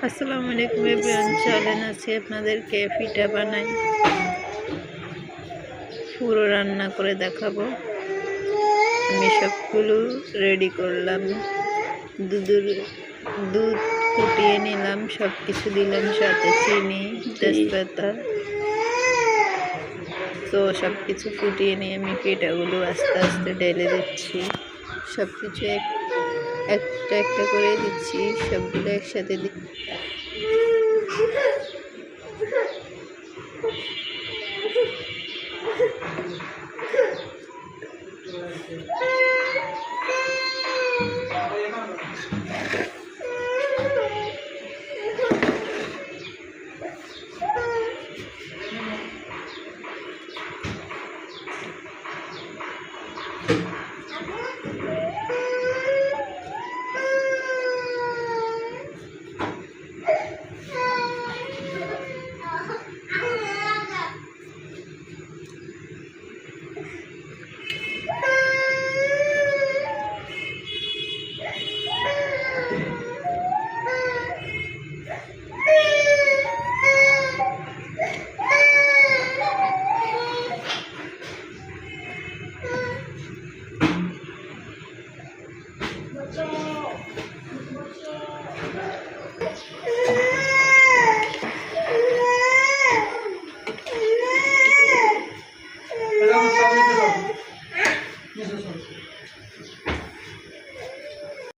আসসালামু আলাইকুম এভরিওয়ান, চলেন আজকে আপনাদেরকে পিঠা বানাই পুরো রান্না করে দেখাবো। আমি সবগুলো রেডি করলাম, দুধ ফুটিয়ে নিলাম, সব কিছু দিলাম, সাথে চিনি, তেজপাতা। তো সব কিছু ফুটিয়ে নিয়ে আমি পিঠাগুলো আস্তে আস্তে ঢেলে দিচ্ছি। সব কিছু একটা একটা করে দিচ্ছি, সবগুলো একসাথে